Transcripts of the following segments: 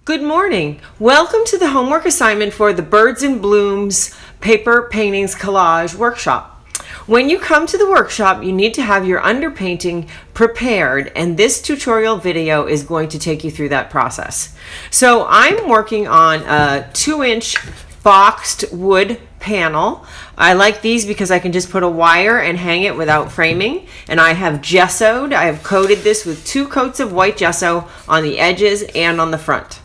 Good morning. Welcome to the homework assignment for the Birds and Blooms Paper Paintings Collage workshop. When you come to the workshop, you need to have your underpainting prepared, and this tutorial video is going to take you through that process. So I'm working on a 2-inch boxed wood panel. I like these because I can just put a wire and hang it without framing. And I have gessoed. I have coated this with 2 coats of white gesso on the edges and on the front.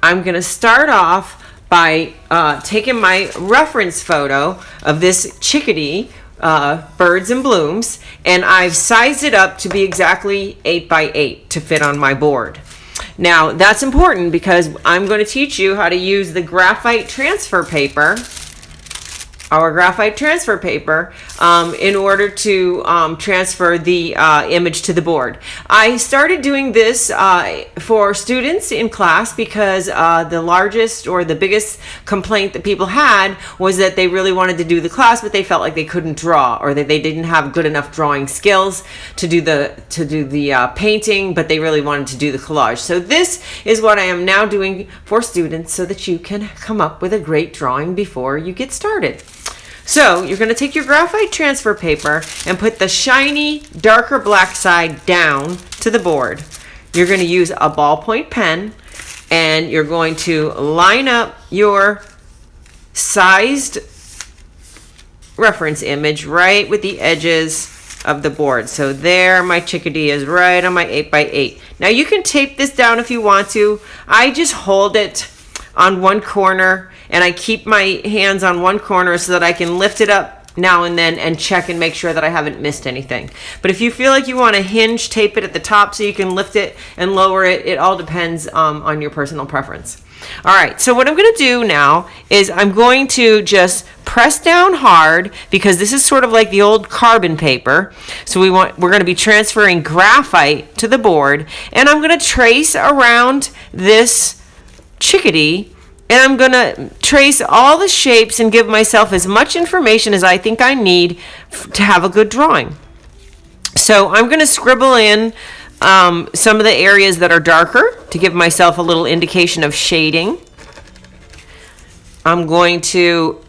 I'm going to start off by taking my reference photo of this chickadee, Birds and Blooms, and I've sized it up to be exactly 8 by 8 to fit on my board. Now that's important because I'm going to teach you how to use the graphite transfer paper, our graphite transfer paper, in order to transfer the image to the board. I started doing this for students in class because the largest or the biggest complaint that people had was that they really wanted to do the class, but they felt like they couldn't draw, or that they didn't have good enough drawing skills to do the painting, but they really wanted to do the collage. So this is what I am now doing for students so that you can come up with a great drawing before you get started. So you're going to take your graphite transfer paper and put the shiny, darker black side down to the board. You're going to use a ballpoint pen, and you're going to line up your sized reference image right with the edges of the board. So there, my chickadee is right on my 8 by 8. Now you can tape this down if you want to. I just hold it on one corner, and I keep my hands on one corner so that I can lift it up now and then and check and make sure that I haven't missed anything. But if you feel like you want to hinge tape it at the top so you can lift it and lower it, it all depends on your personal preference. All right, so what I'm going to do now is I'm going to just press down hard, because this is sort of like the old carbon paper. So we're going to be transferring graphite to the board, and I'm going to trace around this chickadee, and I'm going to trace all the shapes and give myself as much information as I think I need to have a good drawing. So I'm going to scribble in some of the areas that are darker to give myself a little indication of shading. I'm going to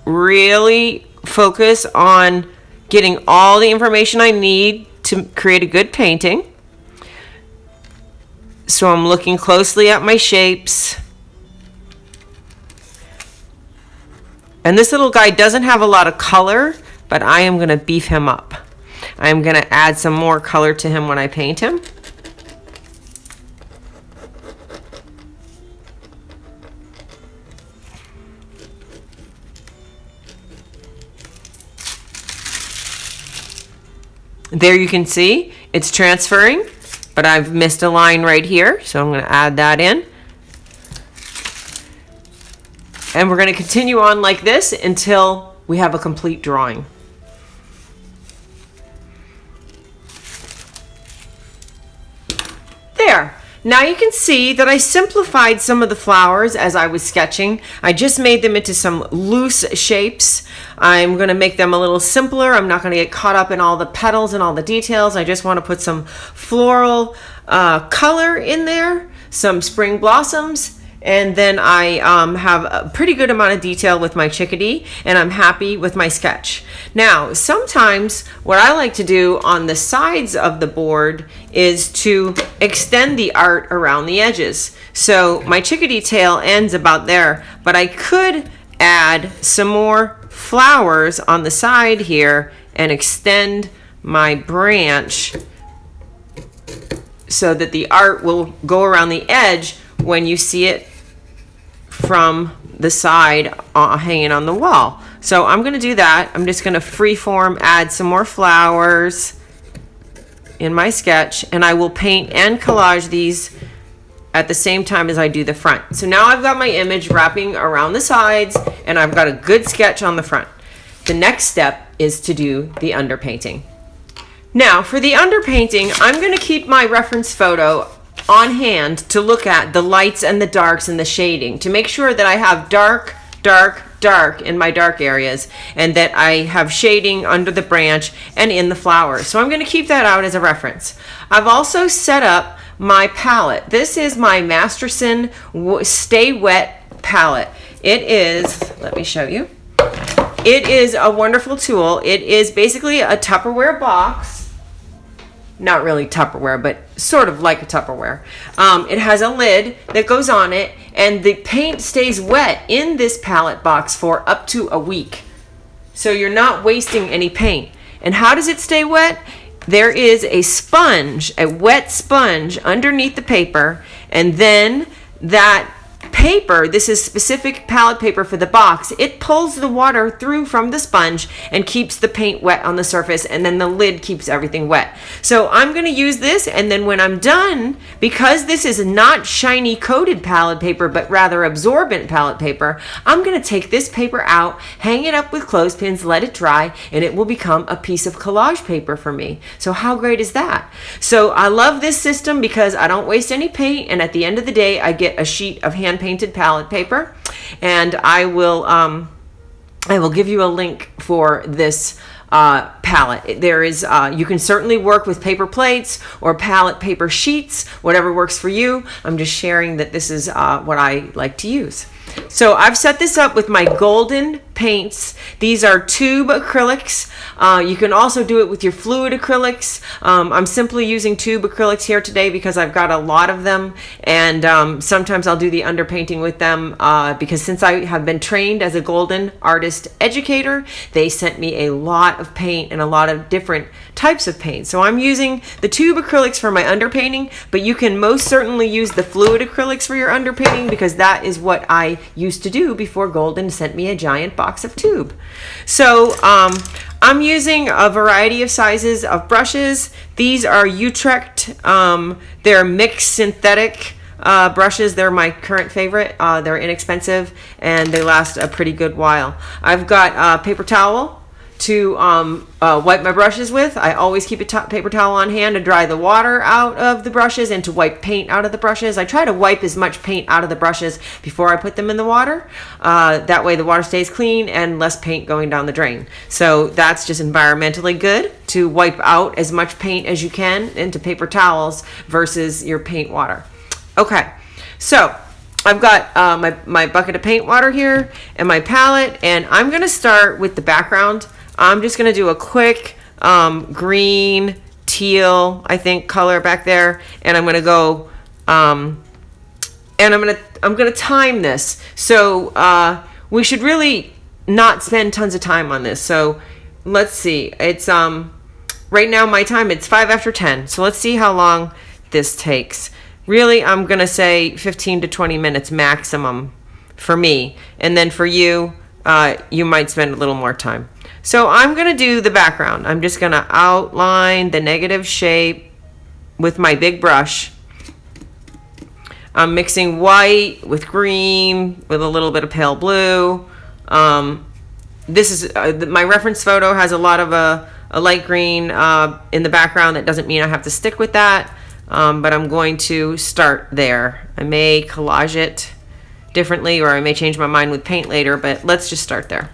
really focus on getting all the information I need to create a good painting. So I'm looking closely at my shapes. And this little guy doesn't have a lot of color, but I am going to beef him up. I'm going to add some more color to him when I paint him. There you can see it's transferring, but I've missed a line right here, so I'm going to add that in. And we're going to continue on like this until we have a complete drawing. There. Now you can see that I simplified some of the flowers as I was sketching. I just made them into some loose shapes. I'm going to make them a little simpler. I'm not going to get caught up in all the petals and all the details. I just want to put some floral color in there, some spring blossoms. And then I have a pretty good amount of detail with my chickadee, and I'm happy with my sketch. Now, sometimes what I like to do on the sides of the board is to extend the art around the edges. So my chickadee tail ends about there, but I could add some more flowers on the side here and extend my branch so that the art will go around the edge when you see it from the side hanging on the wall. So I'm going to do that. I'm just going to freeform add some more flowers in my sketch, and I will paint and collage these at the same time as I do the front. So now I've got my image wrapping around the sides, and I've got a good sketch on the front. The next step is to do the underpainting. Now for the underpainting, I'm going to keep my reference photo on hand to look at the lights and the darks and the shading to make sure that I have dark, dark, dark in my dark areas, and that I have shading under the branch and in the flowers. So I'm going to keep that out as a reference. I've also set up my palette. This is my Masterson Stay Wet palette. It is, let me show you. It is a wonderful tool. It is basically a Tupperware box. Not really Tupperware, but sort of like a Tupperware. It has a lid that goes on it, and the paint stays wet in this palette box for up to a week. So you're not wasting any paint. And how does it stay wet? There is a sponge, a wet sponge underneath the paper, and then that paper, this is specific palette paper for the box, it pulls the water through from the sponge and keeps the paint wet on the surface, and then the lid keeps everything wet. So I'm going to use this, and then when I'm done, because this is not shiny coated palette paper but rather absorbent palette paper, I'm going to take this paper out, hang it up with clothespins, let it dry, and it will become a piece of collage paper for me. So how great is that? So I love this system because I don't waste any paint, and at the end of the day I get a sheet of hand painted palette paper, and I will give you a link for this palette. There is you can certainly work with paper plates or palette paper sheets, whatever works for you. I'm just sharing that this is what I like to use. So I've set this up with my golden paints. These are tube acrylics. You can also do it with your fluid acrylics. I'm simply using tube acrylics here today because I've got a lot of them, and sometimes I'll do the underpainting with them because since I have been trained as a golden artist educator, they sent me a lot of paint and a lot of different types of paint. So I'm using the tube acrylics for my underpainting, but you can most certainly use the fluid acrylics for your underpainting because that is what I used to do before Golden sent me a giant box of tube. So I'm using a variety of sizes of brushes. These are Utrecht. They're mixed synthetic brushes. They're my current favorite. They're inexpensive and they last a pretty good while. I've got a paper towel to wipe my brushes with. I always keep a paper towel on hand to dry the water out of the brushes and to wipe paint out of the brushes. I try to wipe as much paint out of the brushes before I put them in the water. That way the water stays clean and less paint going down the drain. So that's just environmentally good to wipe out as much paint as you can into paper towels versus your paint water. Okay, so I've got my bucket of paint water here and my palette, and I'm going to start with the background. I'm just going to do a quick green, teal, I think, color back there, and I'm going to go and I'm going to time this. So we should really not spend tons of time on this. So let's see. It's right now my time, it's 5 after 10. So let's see how long this takes. Really, I'm going to say 15 to 20 minutes maximum for me. And then for you, you might spend a little more time. So I'm going to do the background. I'm just going to outline the negative shape with my big brush. I'm mixing white with green with a little bit of pale blue. This is my reference photo has a lot of a light green in the background. That doesn't mean I have to stick with that. But I'm going to start there. I may collage it differently, or I may change my mind with paint later, but let's just start there.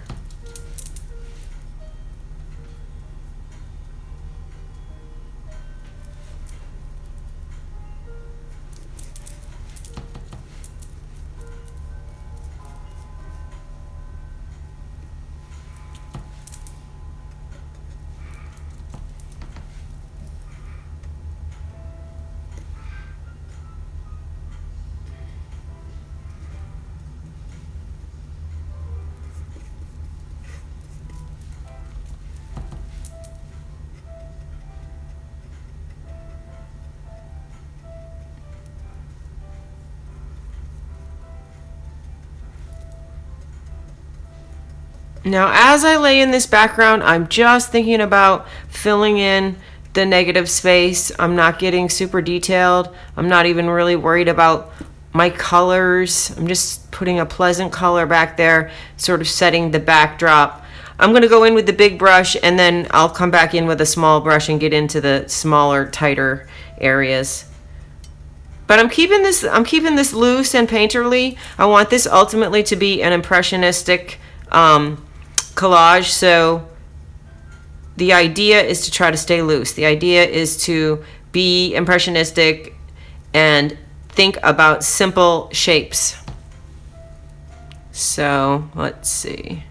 Now, as I lay in this background, I'm just thinking about filling in the negative space. I'm not getting super detailed. I'm not even really worried about my colors. I'm just putting a pleasant color back there, sort of setting the backdrop. I'm going to go in with the big brush, and then I'll come back in with a small brush and get into the smaller, tighter areas. But I'm keeping this loose and painterly. I want this ultimately to be an impressionistic collage. So the idea is to try to stay loose. The idea is to be impressionistic and think about simple shapes. So let's see.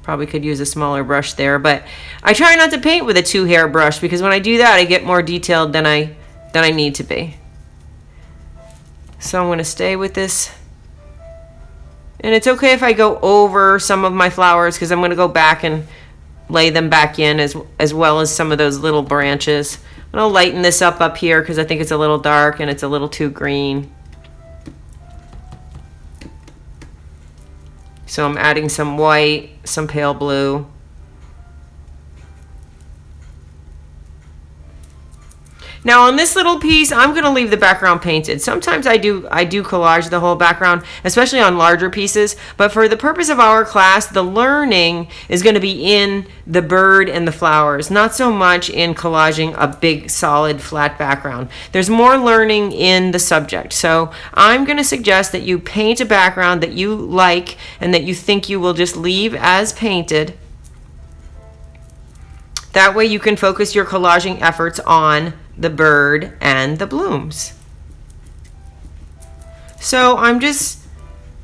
Probably could use a smaller brush there, but I try not to paint with a 2-hair brush because when I do that, I get more detailed than I need to be. So I'm going to stay with this. And it's okay if I go over some of my flowers because I'm going to go back and lay them back in as well as some of those little branches. I'm going to lighten this up here because I think it's a little dark and it's a little too green. So I'm adding some white, some pale blue. Now on this little piece, I'm going to leave the background painted. Sometimes I do collage the whole background, especially on larger pieces. But for the purpose of our class, the learning is going to be in the bird and the flowers, not so much in collaging a big, solid, flat background. There's more learning in the subject. So I'm going to suggest that you paint a background that you like and that you think you will just leave as painted. That way you can focus your collaging efforts on the bird and the blooms. So I'm just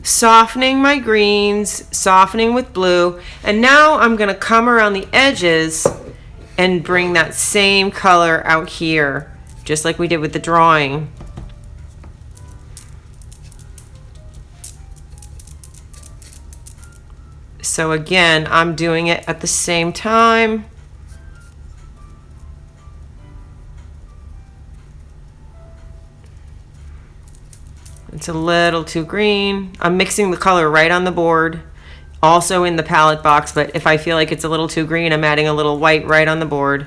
softening my greens, softening with blue, and now I'm going to come around the edges and bring that same color out here, just like we did with the drawing. So again, I'm doing it at the same time. It's a little too green. I'm mixing the color right on the board, also in the palette box, but if I feel like it's a little too green, I'm adding a little white right on the board.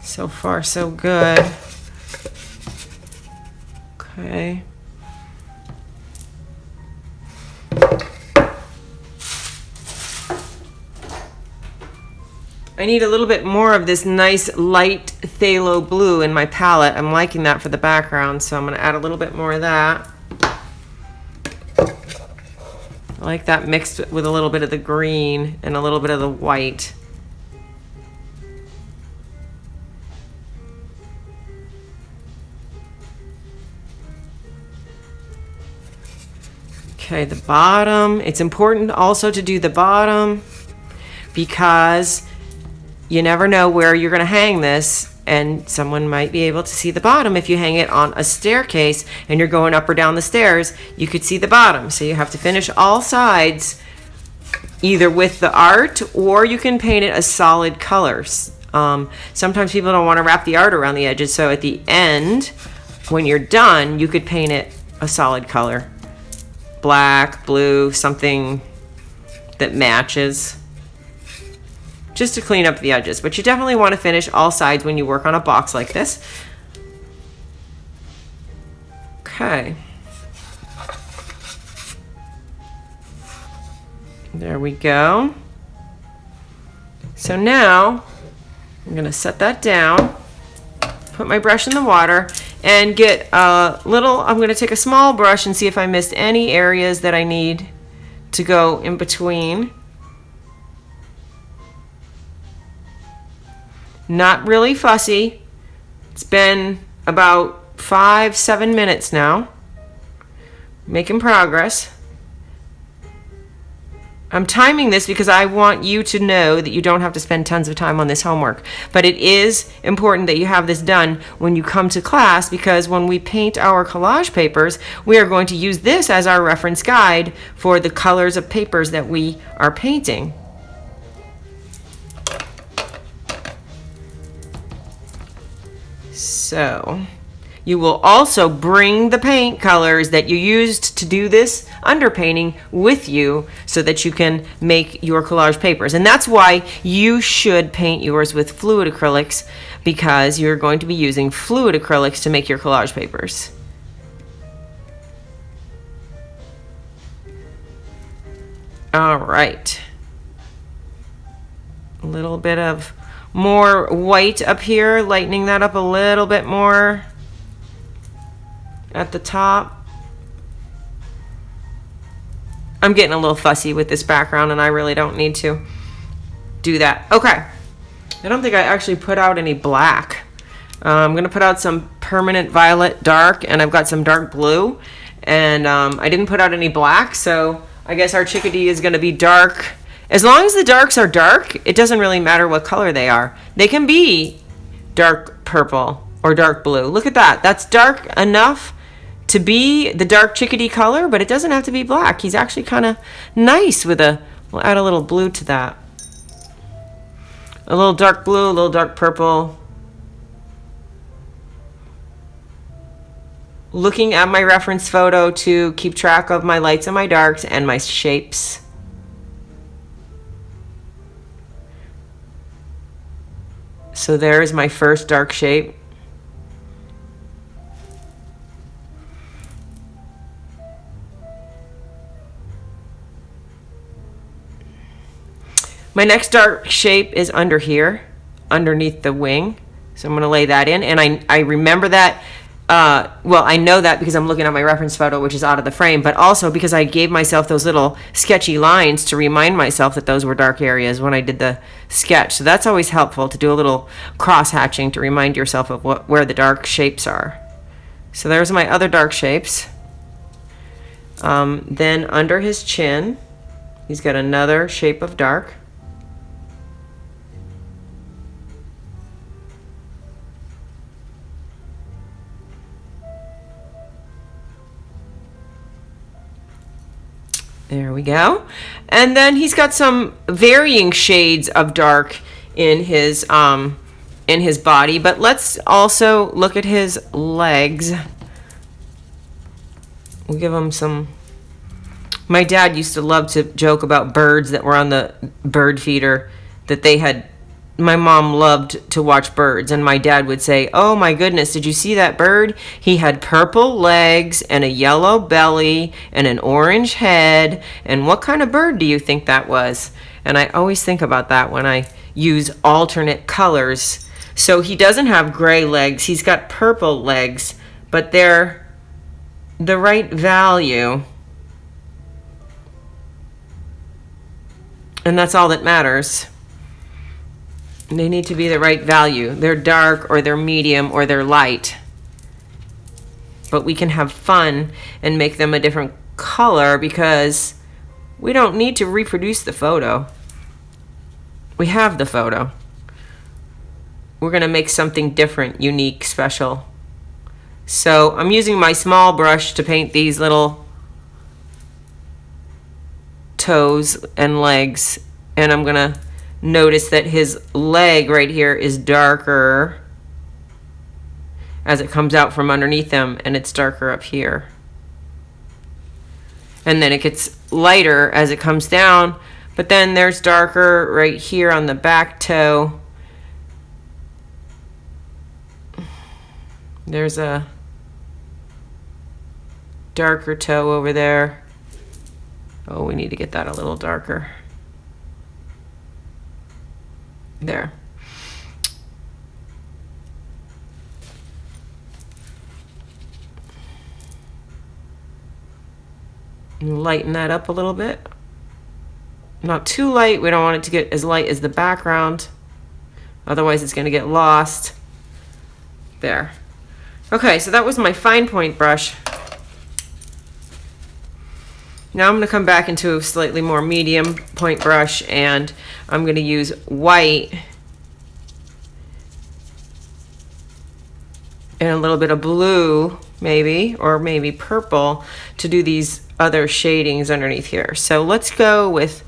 So far, so good. Okay. I need a little bit more of this nice light phthalo blue in my palette. I'm liking that for the background, so I'm going to add a little bit more of that. I like that mixed with a little bit of the green and a little bit of the white. Okay, the bottom. It's important also to do the bottom because you never know where you're going to hang this, and someone might be able to see the bottom. If you hang it on a staircase and you're going up or down the stairs, you could see the bottom. So you have to finish all sides either with the art or you can paint it a solid colors. Sometimes people don't want to wrap the art around the edges, so at the end, when you're done, you could paint it a solid color. Black, blue, something that matches. Just to clean up the edges, but you definitely want to finish all sides when you work on a box like this. Okay. There we go. So now I'm going to set that down, put my brush in the water, and get a little, I'm going to take a small brush and see if I missed any areas that I need to go in between. Not really fussy. It's been about 5-7 minutes now. Making progress. I'm timing this because I want you to know that you don't have to spend tons of time on this homework. But it is important that you have this done when you come to class, because when we paint our collage papers, we are going to use this as our reference guide for the colors of papers that we are painting. So you will also bring the paint colors that you used to do this underpainting with you so that you can make your collage papers. And that's why you should paint yours with fluid acrylics, because you're going to be using fluid acrylics to make your collage papers. All right. A little bit of more white up here, lightening that up a little bit more at the top. I'm getting a little fussy with this background and I really don't need to do that. Okay. I don't think I actually put out any black. I'm going to put out some permanent violet dark, and I've got some dark blue, and I didn't put out any black, so I guess our chickadee is going to be dark. As long as the darks are dark, it doesn't really matter what color they are. They can be dark purple or dark blue. Look at that. That's dark enough to be the dark chickadee color, but it doesn't have to be black. He's actually kind of nice with we'll add a little blue to that. A little dark blue, a little dark purple. Looking at my reference photo to keep track of my lights and my darks and my shapes. So there's my first dark shape. My next dark shape is under here, underneath the wing. So I'm going to lay that in. And I remember that, well, I know that because I'm looking at my reference photo, which is out of the frame, but also because I gave myself those little sketchy lines to remind myself that those were dark areas when I did the sketch. So that's always helpful to do a little cross-hatching to remind yourself of where the dark shapes are. So there's my other dark shapes. Then under his chin, he's got another shape of dark. There we go. And then he's got some varying shades of dark in his body, but let's also look at his legs. We'll give him some. My dad used to love to joke about birds that were on the bird feeder that they had. My mom loved to watch birds, and my dad would say, "Oh my goodness, did you see that bird? He had purple legs and a yellow belly and an orange head, and what kind of bird do you think that was?" And I always think about that when I use alternate colors. So he doesn't have gray legs, he's got purple legs, but they're the right value. And that's all that matters. They need to be the right value. They're dark or they're medium or they're light. But we can have fun and make them a different color because we don't need to reproduce the photo. We have the photo. We're going to make something different, unique, special. So I'm using my small brush to paint these little toes and legs, and I'm going to notice that his leg right here is darker as it comes out from underneath him, and it's darker up here. And then it gets lighter as it comes down, but then there's darker right here on the back toe. There's a darker toe over there. Oh, we need to get that a little darker. There. Lighten that up a little bit. Not too light. We don't want it to get as light as the background. Otherwise it's going to get lost. There. Okay, so that was my fine point brush. Now I'm going to come back into a slightly more medium point brush, and I'm going to use white and a little bit of blue, maybe, or maybe purple, to do these other shadings underneath here. So let's go with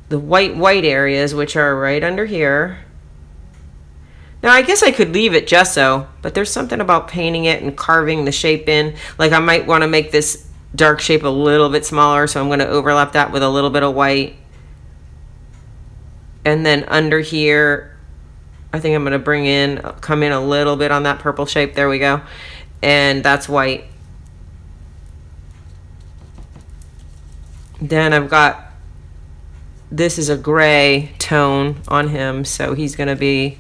the white areas, which are right under here. Now I guess I could leave it gesso, but there's something about painting it and carving the shape in. Like I might want to make this dark shape a little bit smaller, so I'm going to overlap that with a little bit of white. And then under here, I think I'm going to come in a little bit on that purple shape. There we go. And that's white. Then I've got this is a gray tone on him, so he's going to be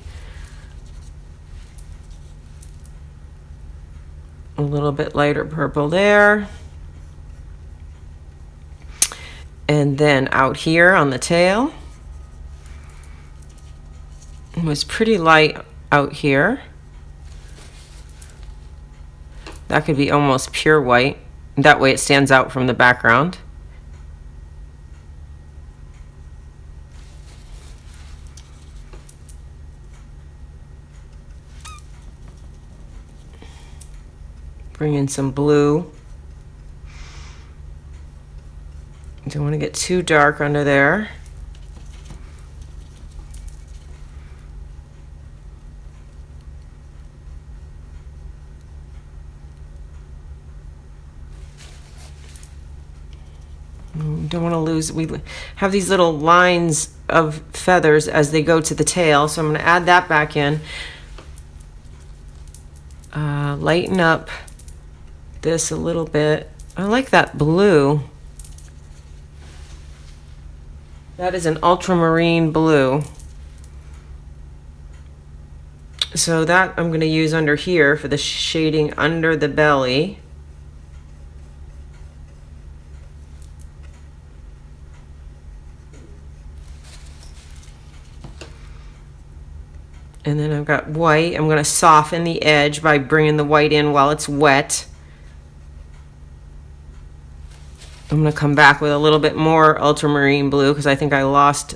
a little bit lighter purple there. And then out here on the tail, it was pretty light out here. That could be almost pure white. That way it stands out from the background. Bring in some blue. Don't want to get too dark under there. Don't want to lose, we have these little lines of feathers as they go to the tail, so I'm going to add that back in. Lighten up this a little bit. I like that blue. That is an ultramarine blue. So that I'm going to use under here for the shading under the belly. And then I've got white. I'm going to soften the edge by bringing the white in while it's wet. I'm going to come back with a little bit more ultramarine blue because I think I lost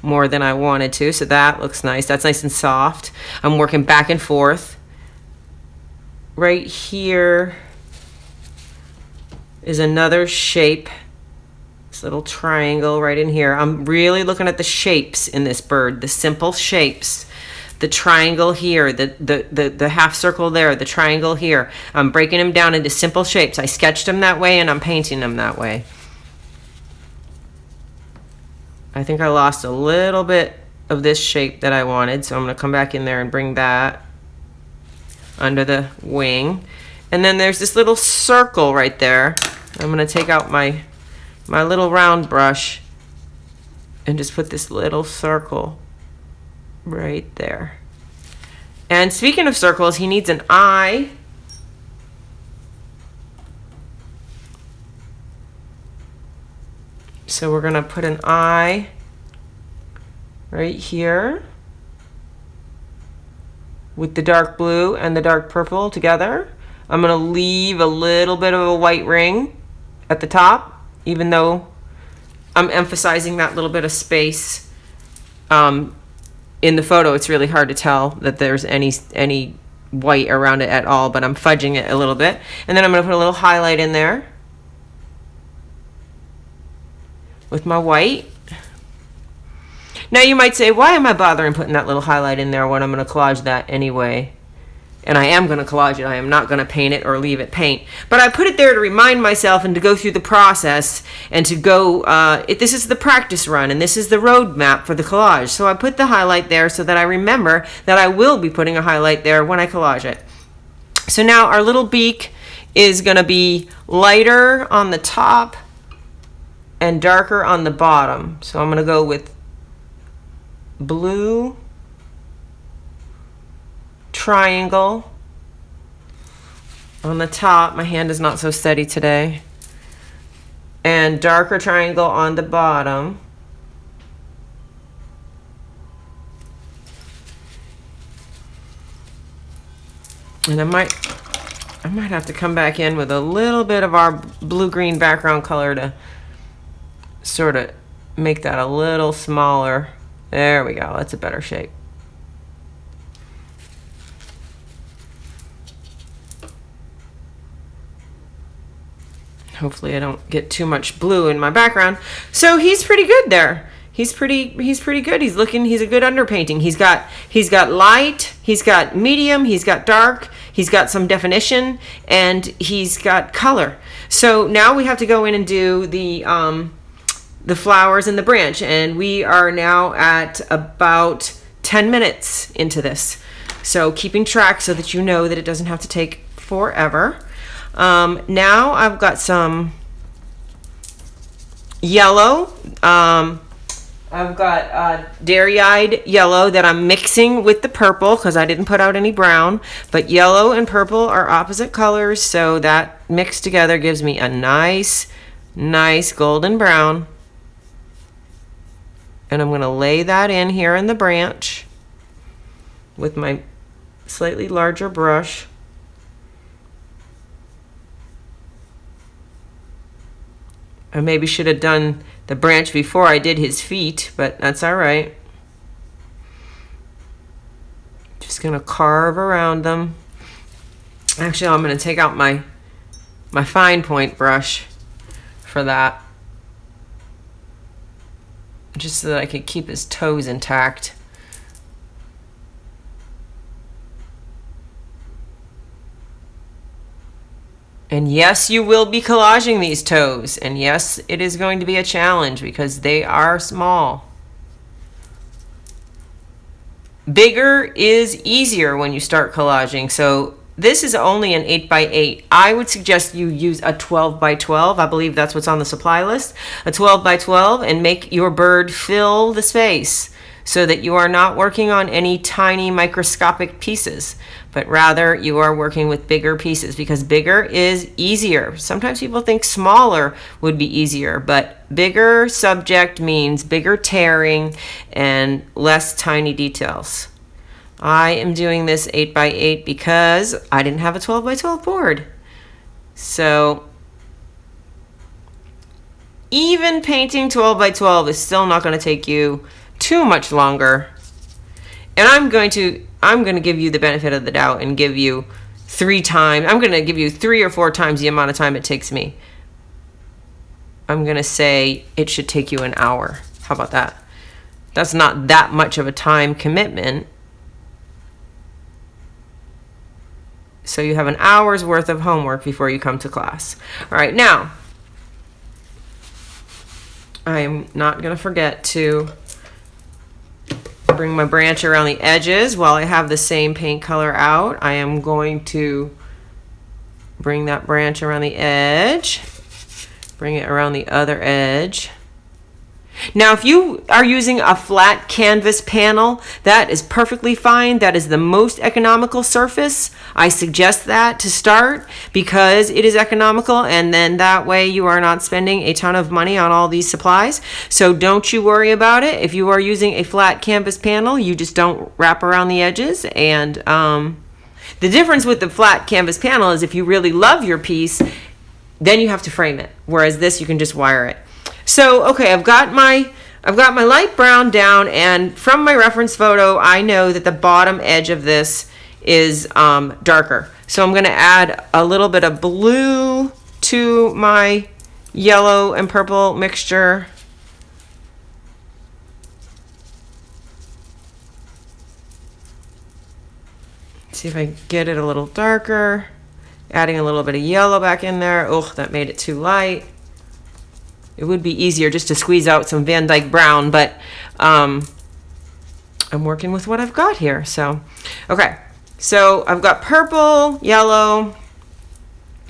more than I wanted to. So that looks nice. That's nice and soft. I'm working back and forth. Right here is another shape. This little triangle right in here. I'm really looking at the shapes in this bird, the simple shapes. The triangle here, the half circle there, the triangle here. I'm breaking them down into simple shapes. I sketched them that way and I'm painting them that way. I think I lost a little bit of this shape that I wanted, so I'm going to come back in there and bring that under the wing. And then there's this little circle right there. I'm going to take out my little round brush and just put this little circle right there. And speaking of circles, he needs an eye. So we're going to put an eye right here with the dark blue and the dark purple together. I'm going to leave a little bit of a white ring at the top, even though I'm emphasizing that little bit of space. In the photo, it's really hard to tell that there's any white around it at all, but I'm fudging it a little bit. And then I'm going to put a little highlight in there with my white. Now you might say, why am I bothering putting that little highlight in there when I'm going to collage that anyway? And I am going to collage it. I am not going to paint it or leave it paint. But I put it there to remind myself and to go through the process and to go, this is the practice run and this is the roadmap for the collage. So I put the highlight there so that I remember that I will be putting a highlight there when I collage it. So now our little beak is going to be lighter on the top and darker on the bottom. So I'm going to go with blue triangle on the top. My hand is not so steady today. And darker triangle on the bottom. And I might have to come back in with a little bit of our blue-green background color to sort of make that a little smaller. There we go. That's a better shape. Hopefully I don't get too much blue in my background. So he's pretty good there. He's pretty good. He's a good underpainting. He's got light, he's got medium, he's got dark, he's got some definition, and he's got color. So now we have to go in and do the flowers and the branch, and we are now at about 10 minutes into this. So keeping track so that you know that it doesn't have to take forever. Now I've got some yellow. I've got dairy-eyed yellow that I'm mixing with the purple because I didn't put out any brown. But yellow and purple are opposite colors, so that mixed together gives me a nice golden brown. And I'm going to lay that in here in the branch with my slightly larger brush. I maybe should have done the branch before I did his feet, but that's all right. Just going to carve around them. Actually, I'm going to take out my fine point brush for that, just so that I could keep his toes intact. And yes, you will be collaging these toes. And yes, it is going to be a challenge because they are small. Bigger is easier when you start collaging. So this is only an 8x8. I would suggest you use a 12x12. I believe that's what's on the supply list. A 12x12, and make your bird fill the space so that you are not working on any tiny microscopic pieces, but rather you are working with bigger pieces because bigger is easier. Sometimes people think smaller would be easier, but bigger subject means bigger tearing and less tiny details. I am doing this 8x8 because I didn't have a 12x12 board. So even painting 12x12 is still not going to take you too much longer. And I'm going to give you the benefit of the doubt and give you 3 times. I'm going to give you 3 or 4 times the amount of time it takes me. I'm going to say it should take you an hour. How about that? That's not that much of a time commitment. So you have an hour's worth of homework before you come to class. All right, now, I'm not going to forget to bring my branch around the edges while I have the same paint color out. I am going to bring that branch around the edge, bring it around the other edge. Now, if you are using a flat canvas panel, that is perfectly fine. That is the most economical surface. I suggest that to start because it is economical, and then that way you are not spending a ton of money on all these supplies. So don't you worry about it. If you are using a flat canvas panel, you just don't wrap around the edges. And the difference with the flat canvas panel is if you really love your piece, then you have to frame it. Whereas this, you can just wire it. So, okay, I've got my light brown down, and from my reference photo, I know that the bottom edge of this is darker. So I'm going to add a little bit of blue to my yellow and purple mixture. See if I get it a little darker. Adding a little bit of yellow back in there. Oh, that made it too light. It would be easier just to squeeze out some Van Dyke brown, but I'm working with what I've got here. So, okay. So I've got purple, yellow.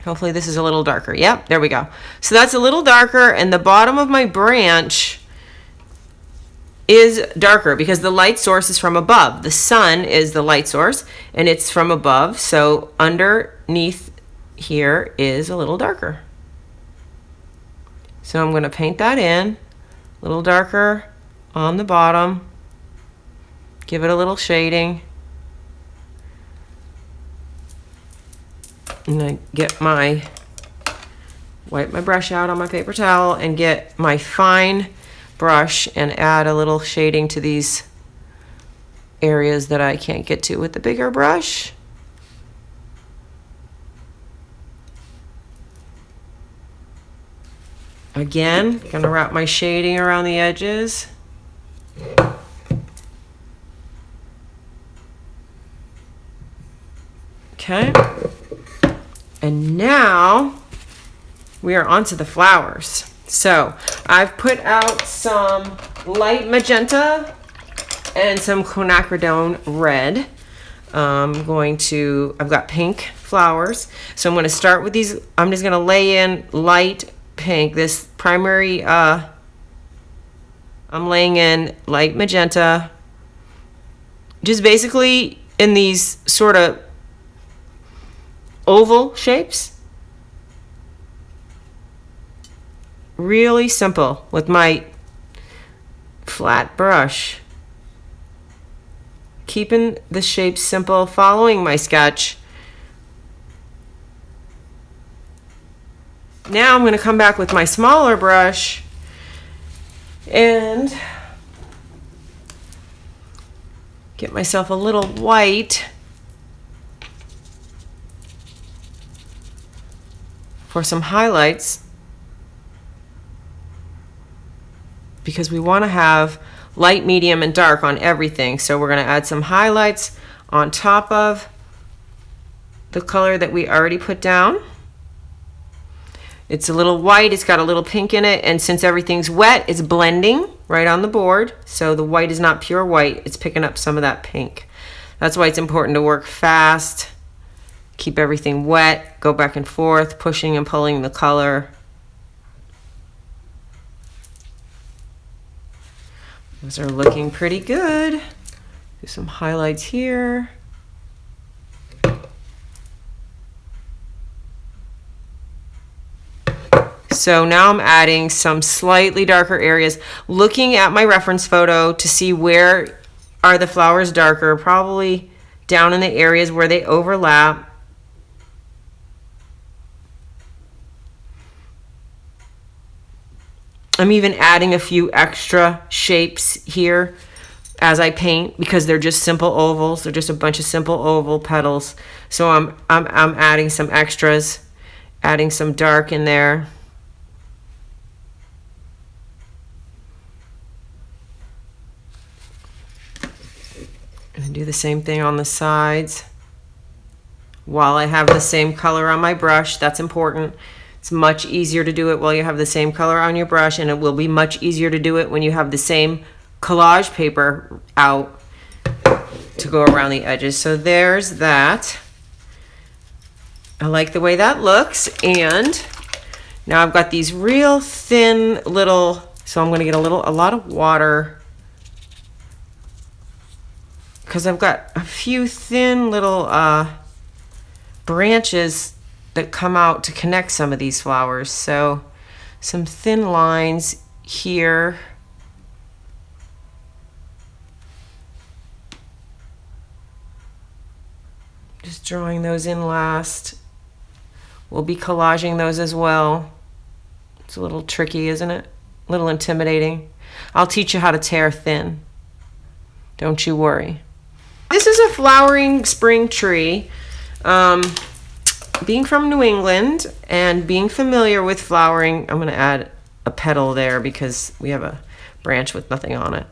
Hopefully this is a little darker. Yep, there we go. So that's a little darker, and the bottom of my branch is darker because the light source is from above. The sun is the light source, and it's from above. So underneath here is a little darker. So I'm going to paint that in a little darker on the bottom. Give it a little shading. And I wipe my brush out on my paper towel and get my fine brush and add a little shading to these areas that I can't get to with the bigger brush. Again, gonna wrap my shading around the edges. Okay. And now we are onto the flowers. So I've put out some light magenta and some quinacridone red. I've got pink flowers. So I'm going to start with these. I'm just going to lay in light pink. This primary, I'm laying in light magenta, just basically in these sort of oval shapes. Really simple with my flat brush. Keeping the shape simple, following my sketch. Now I'm going to come back with my smaller brush and get myself a little white for some highlights, because we want to have light, medium, and dark on everything. So we're going to add some highlights on top of the color that we already put down. It's a little white, it's got a little pink in it, and since everything's wet, it's blending right on the board. So the white is not pure white, it's picking up some of that pink. That's why it's important to work fast, keep everything wet, go back and forth, pushing and pulling the color. Those are looking pretty good. Do some highlights here. So now I'm adding some slightly darker areas, looking at my reference photo to see where are the flowers darker, probably down in the areas where they overlap. I'm even adding a few extra shapes here as I paint because they're just simple ovals. They're just a bunch of simple oval petals. So I'm adding some extras, adding some dark in there. And do the same thing on the sides while I have the same color on my brush. That's important. It's much easier to do it while you have the same color on your brush, and it will be much easier to do it when you have the same collage paper out to go around the edges. So there's that. I like the way that looks. And now I've got these real thin little, so I'm going to get a lot of water, because I've got a few thin little branches that come out to connect some of these flowers. So some thin lines here. Just drawing those in last. We'll be collaging those as well. It's a little tricky, isn't it? A little intimidating. I'll teach you how to tear thin. Don't you worry. This is a flowering spring tree. Being from New England and being familiar with flowering, I'm going to add a petal there because we have a branch with nothing on it.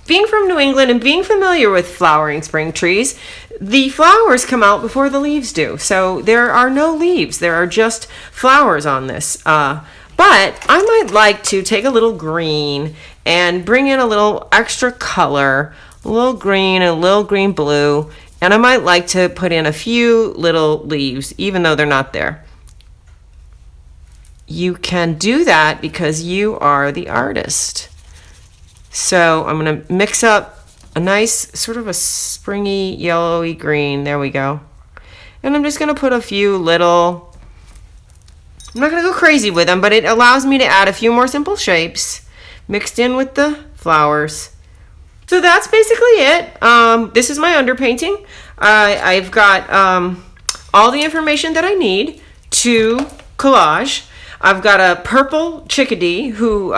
Being from New England and being familiar with flowering spring trees, the flowers come out before the leaves do. So there are no leaves. There are just flowers on this. But I might like to take a little green and bring in a little extra color, a little green and a little green blue, and I might like to put in a few little leaves, even though they're not there. You can do that because you are the artist. So I'm going to mix up a nice sort of a springy yellowy green. There we go. And I'm just going to put a few little, I'm not going to go crazy with them, but it allows me to add a few more simple shapes mixed in with the flowers. So that's basically it. This is my underpainting. I've got all the information that I need to collage. I've got a purple chickadee who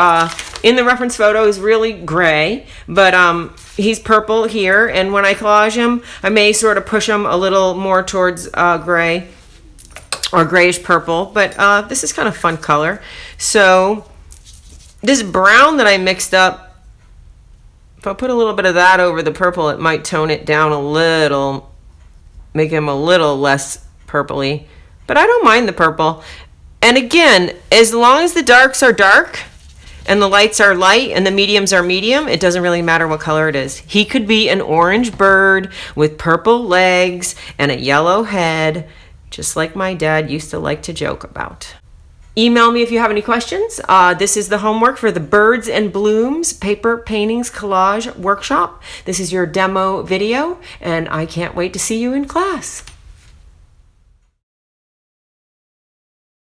in the reference photo is really gray, but he's purple here, and when I collage him, I may sort of push him a little more towards gray or grayish purple, but this is kind of fun color. So this brown that I mixed up, if I put a little bit of that over the purple, it might tone it down a little, make him a little less purpley, but I don't mind the purple. And again, as long as the darks are dark and the lights are light and the mediums are medium, it doesn't really matter what color it is. He could be an orange bird with purple legs and a yellow head, just like my dad used to like to joke about. Email me if you have any questions. This is the homework for the Birds and Blooms Paper Paintings Collage Workshop. This is your demo video, and I can't wait to see you in class.